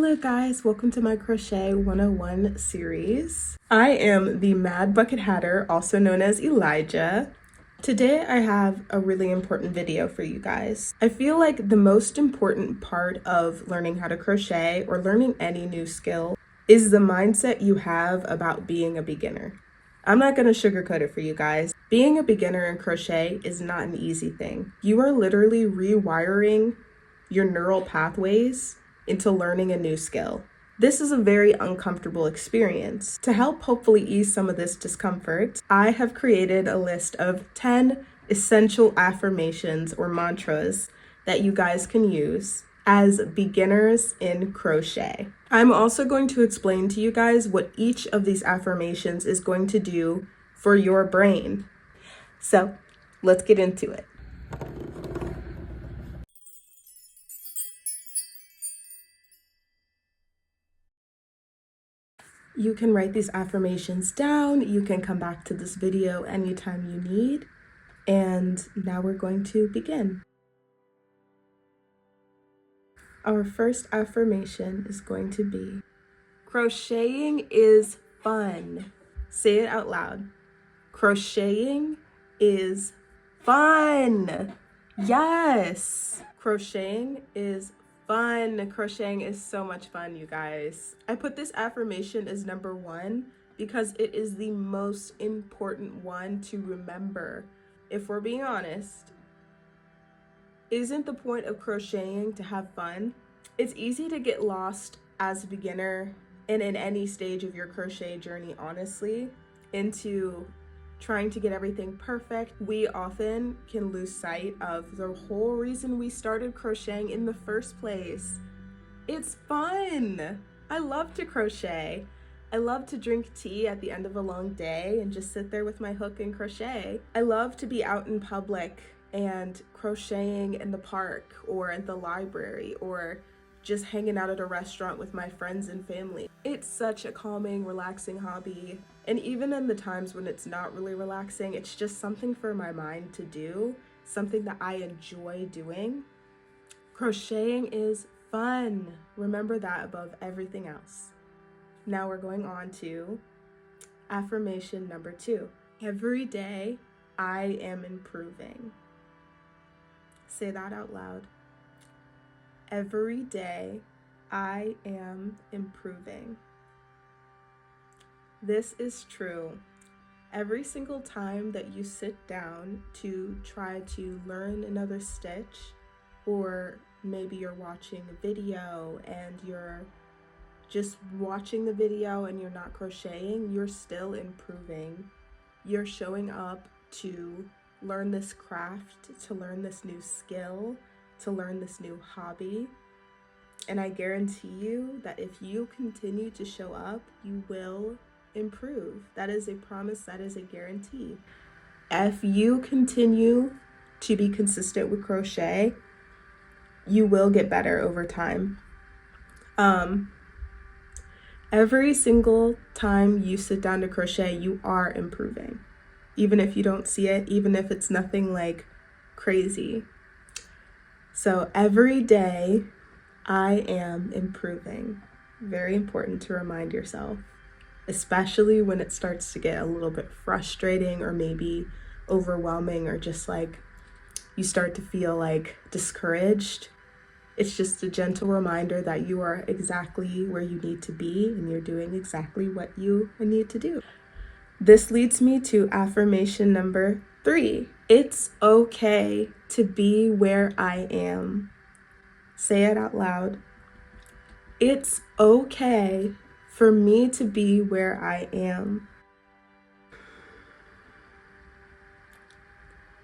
Hello guys, welcome to my Crochet 101 series. I am the Mad Bucket Hatter, also known as Elijah. Today I have a really important video for you guys. I feel like the most important part of learning how to crochet or learning any new skill is the mindset you have about being a beginner. I'm not going to sugarcoat it for you guys. Being a beginner in crochet is not an easy thing. You are literally rewiring your neural pathways into learning a new skill. This is a very uncomfortable experience. To help hopefully ease some of this discomfort, I have created a list of 10 essential affirmations or mantras that you guys can use as beginners in crochet. I'm also going to explain to you guys what each of these affirmations is going to do for your brain. So let's get into it. You can write these affirmations down. You can come back to this video anytime you need. And now we're going to begin. Our first affirmation is going to be, crocheting is fun. Say it out loud. Crocheting is fun. Yes. Crocheting is fun. Crocheting is so much fun, you guys. I put this affirmation as number 1 because it is the most important one to remember. If we're being honest, isn't the point of crocheting to have fun? It's easy to get lost as a beginner and in any stage of your crochet journey, honestly, into trying to get everything perfect. We often can lose sight of the whole reason we started crocheting in the first place. It's fun. I love to crochet. I love to drink tea at the end of a long day and just sit there with my hook and crochet. I love to be out in public and crocheting in the park or at the library or just hanging out at a restaurant with my friends and family. It's such a calming, relaxing hobby. And even in the times when it's not really relaxing, it's just something for my mind to do, something that I enjoy doing. Crocheting is fun. Remember that above everything else. Now we're going on to affirmation number 2. Every day I am improving. Say that out loud. Every day I am improving. This is true. Every single time that you sit down to try to learn another stitch, or maybe you're watching a video and you're just watching the video and you're not crocheting, you're still improving. You're showing up to learn this craft, to learn this new skill, to learn this new hobby. And I guarantee you that if you continue to show up, you will improve. That is a promise, that is a guarantee. If you continue to be consistent with crochet, you will get better over time. Every single time you sit down to crochet, you are improving. Even if you don't see it, even if it's nothing like crazy. So every day I am improving. Very important to remind yourself, especially when it starts to get a little bit frustrating or maybe overwhelming, or just like you start to feel like discouraged. It's just a gentle reminder that you are exactly where you need to be and you're doing exactly what you need to do. This leads me to affirmation number 3. It's okay to be where I am. Say it out loud. It's okay for me to be where I am.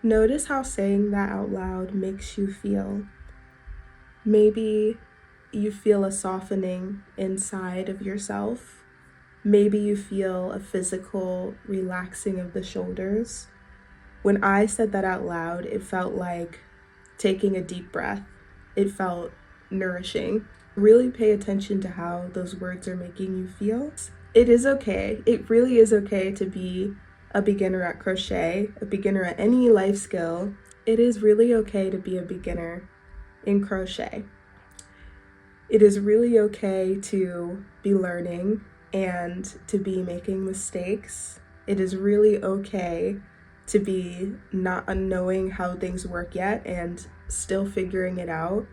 Notice how saying that out loud makes you feel. Maybe you feel a softening inside of yourself. Maybe you feel a physical relaxing of the shoulders. When I said that out loud, it felt like taking a deep breath. It felt nourishing. Really pay attention to how those words are making you feel. It is okay. It really is okay to be a beginner at crochet, a beginner at any life skill. It is really okay to be a beginner in crochet. It is really okay to be learning and to be making mistakes. It is really okay to be not knowing how things work yet and still figuring it out.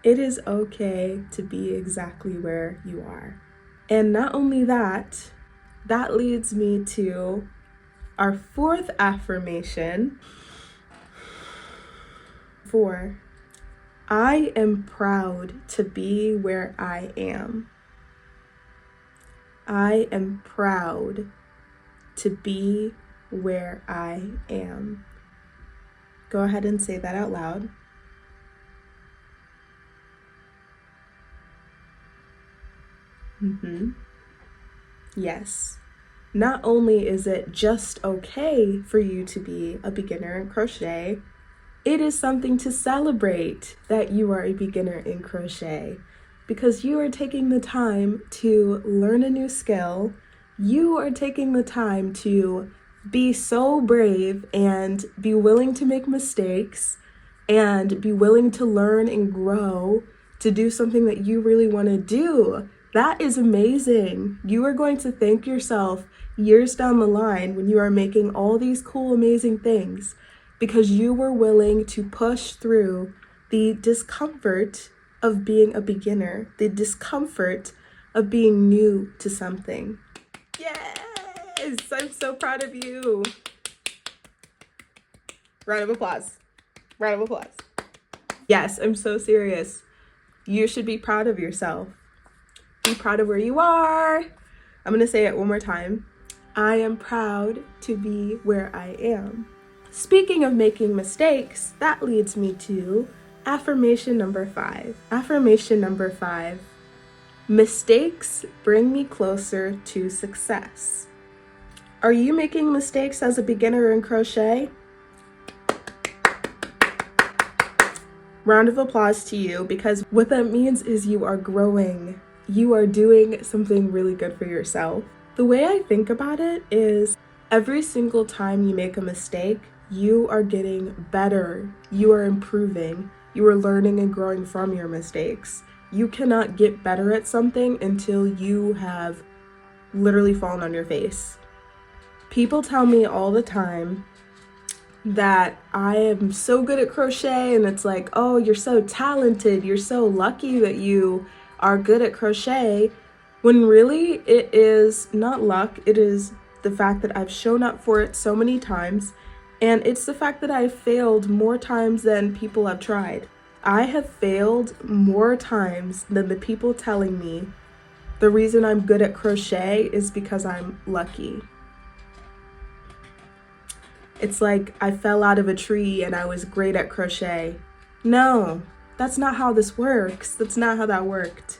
It is okay to be exactly where you are. And not only that, that leads me to our fourth affirmation. 4. I am proud to be where I am. I am proud to be where I am. Go ahead and say that out loud. Yes. Not only is it just okay for you to be a beginner in crochet, it is something to celebrate that you are a beginner in crochet, because you are taking the time to learn a new skill. You are taking the time to be so brave and be willing to make mistakes and be willing to learn and grow to do something that you really want to do. That is amazing. You are going to thank yourself years down the line when you are making all these cool, amazing things, because you were willing to push through the discomfort of being a beginner, the discomfort of being new to something. Yes, I'm so proud of you. Round of applause. Round of applause. Yes, I'm so serious. You should be proud of yourself. Be proud of where you are. I'm going to say it one more time. I am proud to be where I am. Speaking of making mistakes, that leads me to affirmation number 5. Affirmation number 5. Mistakes bring me closer to success. Are you making mistakes as a beginner in crochet? Round of applause to you, because what that means is you are growing. You are doing something really good for yourself. The way I think about it is every single time you make a mistake, you are getting better. You are improving. You are learning and growing from your mistakes. You cannot get better at something until you have literally fallen on your face. People tell me all the time that I am so good at crochet, and it's like, oh, you're so talented. You're so lucky that you are good at crochet, when really it is not luck. It is the fact that I've shown up for it so many times, and it's the fact that I've failed more times than people have tried. I have failed more times than the people telling me the reason I'm good at crochet is because I'm lucky. It's like I fell out of a tree and I was great at crochet. No, that's not how this works. That's not how that worked.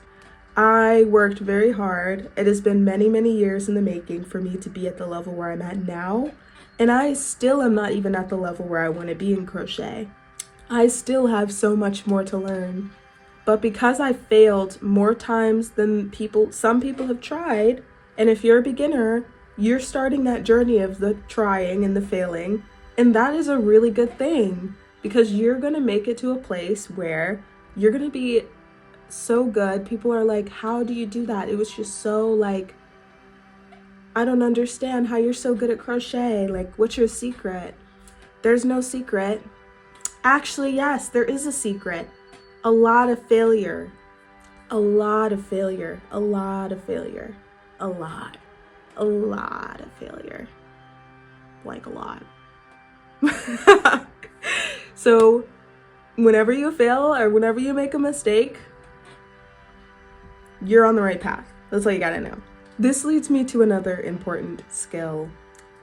I worked very hard. It has been many, many years in the making for me to be at the level where I'm at now. And I still am not even at the level where I want to be in crochet. I still have so much more to learn. But because I failed more times than some people have tried, and if you're a beginner, you're starting that journey of the trying and the failing, and that is a really good thing, because you're going to make it to a place where you're going to be so good. People are like, how do you do that? It was just so like, I don't understand how you're so good at crochet. Like, what's your secret? There's no secret. Actually, yes, there is a secret. A lot of failure. A lot of failure. A lot of failure. A lot of failure. Like a lot. So whenever you fail or whenever you make a mistake, you're on the right path. That's all you gotta know. This leads me to another important skill,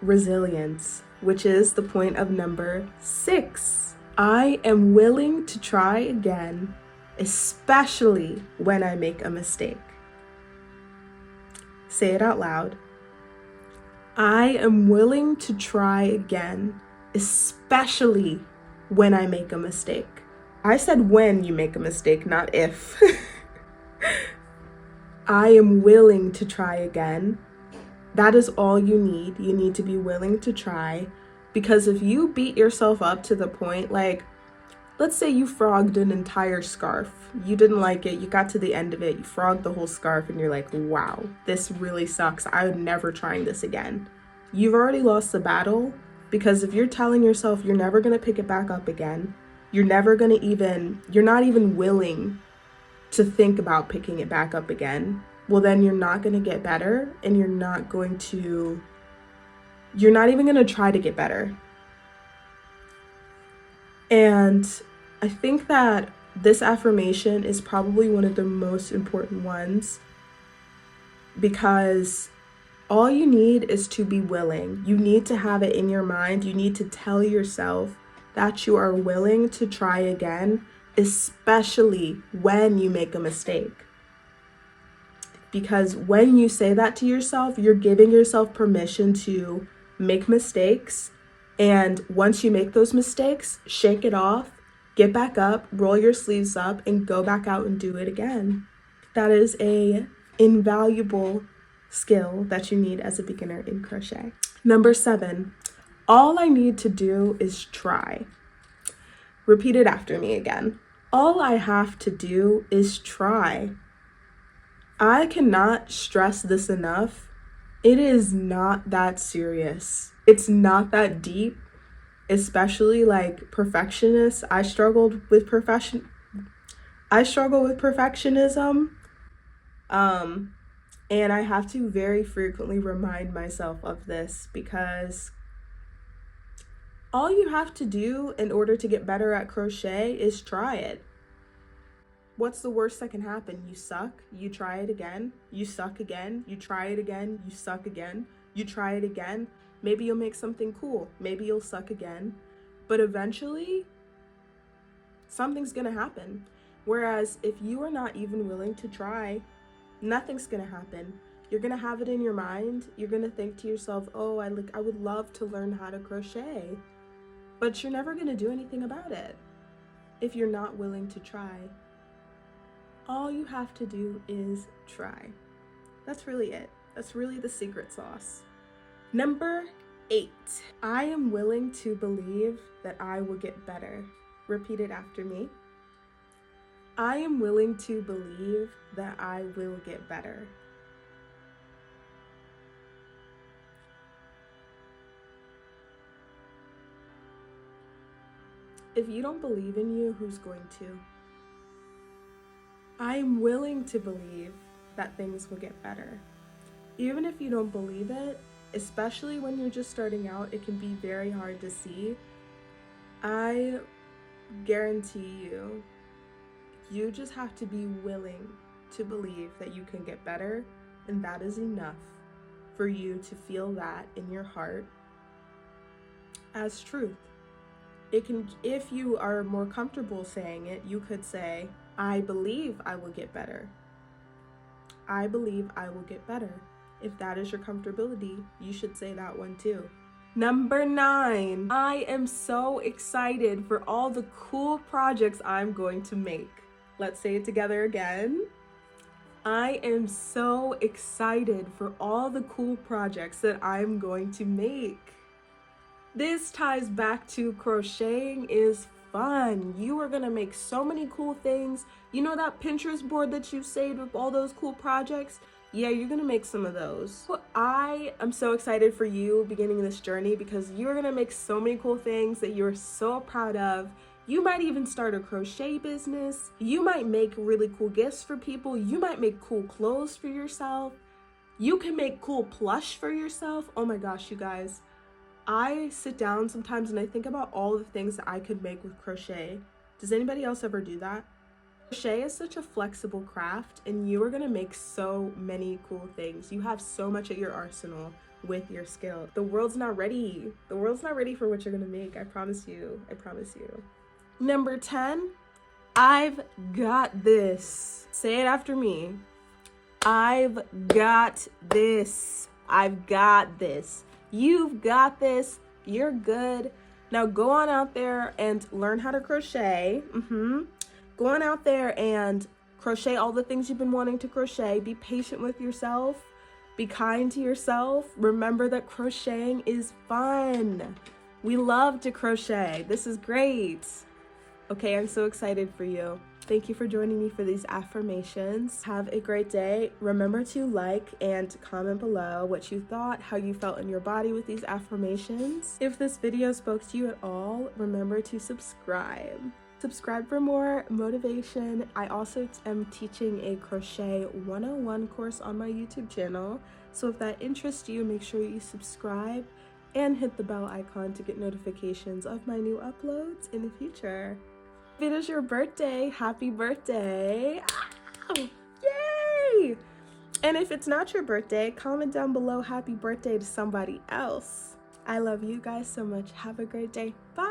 resilience, which is the point of number 6. I am willing to try again, especially when I make a mistake. Say it out loud. I am willing to try again, especially when I make a mistake. I said when you make a mistake, not if. I am willing to try again. That is all you need. You need to be willing to try, because if you beat yourself up to the point, like, let's say you frogged an entire scarf. You didn't like it, you got to the end of it, you frogged the whole scarf, and you're like, wow, this really sucks. I'm never trying this again. You've already lost the battle, because if you're telling yourself you're never gonna pick it back up again, you're not even willing to think about picking it back up again, well, then you're not gonna get better, and you're not even gonna try to get better. And I think that this affirmation is probably one of the most important ones, because all you need is to be willing. You need to have it in your mind. You need to tell yourself that you are willing to try again, especially when you make a mistake. Because when you say that to yourself, you're giving yourself permission to make mistakes. And once you make those mistakes, shake it off, get back up, roll your sleeves up, and go back out and do it again. That is an invaluable skill that you need as a beginner in crochet. Number 7, all I need to do is try. Repeat it after me again. All I have to do is try. I cannot stress this enough. It is not that serious. It's not that deep, especially like perfectionists. I struggle with perfectionism. And I have to very frequently remind myself of this, because all you have to do in order to get better at crochet is try it. What's the worst that can happen? You suck, you try it again, you suck again, you try it again, you suck again, you try it again. Maybe you'll make something cool, maybe you'll suck again, but eventually something's gonna happen. Whereas if you are not even willing to try, nothing's gonna happen. You're gonna have it in your mind. You're gonna think to yourself, oh, I would love to learn how to crochet, but you're never gonna do anything about it if you're not willing to try. All you have to do is try. That's really it. That's really the secret sauce. Number 8, I am willing to believe that I will get better. Repeat it after me. I am willing to believe that I will get better. If you don't believe in you, who's going to? I am willing to believe that things will get better. Even if you don't believe it, especially when you're just starting out, it can be very hard to see. I guarantee you, you just have to be willing to believe that you can get better, and that is enough for you to feel that in your heart as truth. It can, if you are more comfortable saying it, you could say, I believe I will get better. I believe I will get better. If that is your comfortability, you should say that one too. Number 9, I am so excited for all the cool projects I'm going to make. Let's say it together again. I am so excited for all the cool projects that I'm going to make. This ties back to crocheting is fun. You are gonna make so many cool things. You know that Pinterest board that you saved with all those cool projects? Yeah, you're gonna make some of those. I am so excited for you beginning this journey, because you're gonna make so many cool things that you're so proud of. You might even start a crochet business. You might make really cool gifts for people. You might make cool clothes for yourself. You can make cool plush for yourself. Oh my gosh, you guys. I sit down sometimes and I think about all the things that I could make with crochet. Does anybody else ever do that? Crochet is such a flexible craft, and you are gonna make so many cool things. You have so much at your arsenal with your skill. The world's not ready. The world's not ready for what you're gonna make. I promise you. I promise you. Number 10, I've got this. Say it after me. I've got this. I've got this. You've got this. You're good. Now go on out there and learn how to crochet. Go on out there and crochet all the things you've been wanting to crochet. Be patient with yourself. Be kind to yourself. Remember that crocheting is fun. We love to crochet. This is great. Okay, I'm so excited for you. Thank you for joining me for these affirmations. Have a great day. Remember to like and comment below what you thought, how you felt in your body with these affirmations. If this video spoke to you at all, remember to subscribe. Subscribe for more motivation. I also am teaching a crochet 101 course on my YouTube channel. So if that interests you, make sure you subscribe and hit the bell icon to get notifications of my new uploads in the future. If it is your birthday, happy birthday. Ow! Yay! And if it's not your birthday, comment down below happy birthday to somebody else. I love you guys so much. Have a great day. Bye!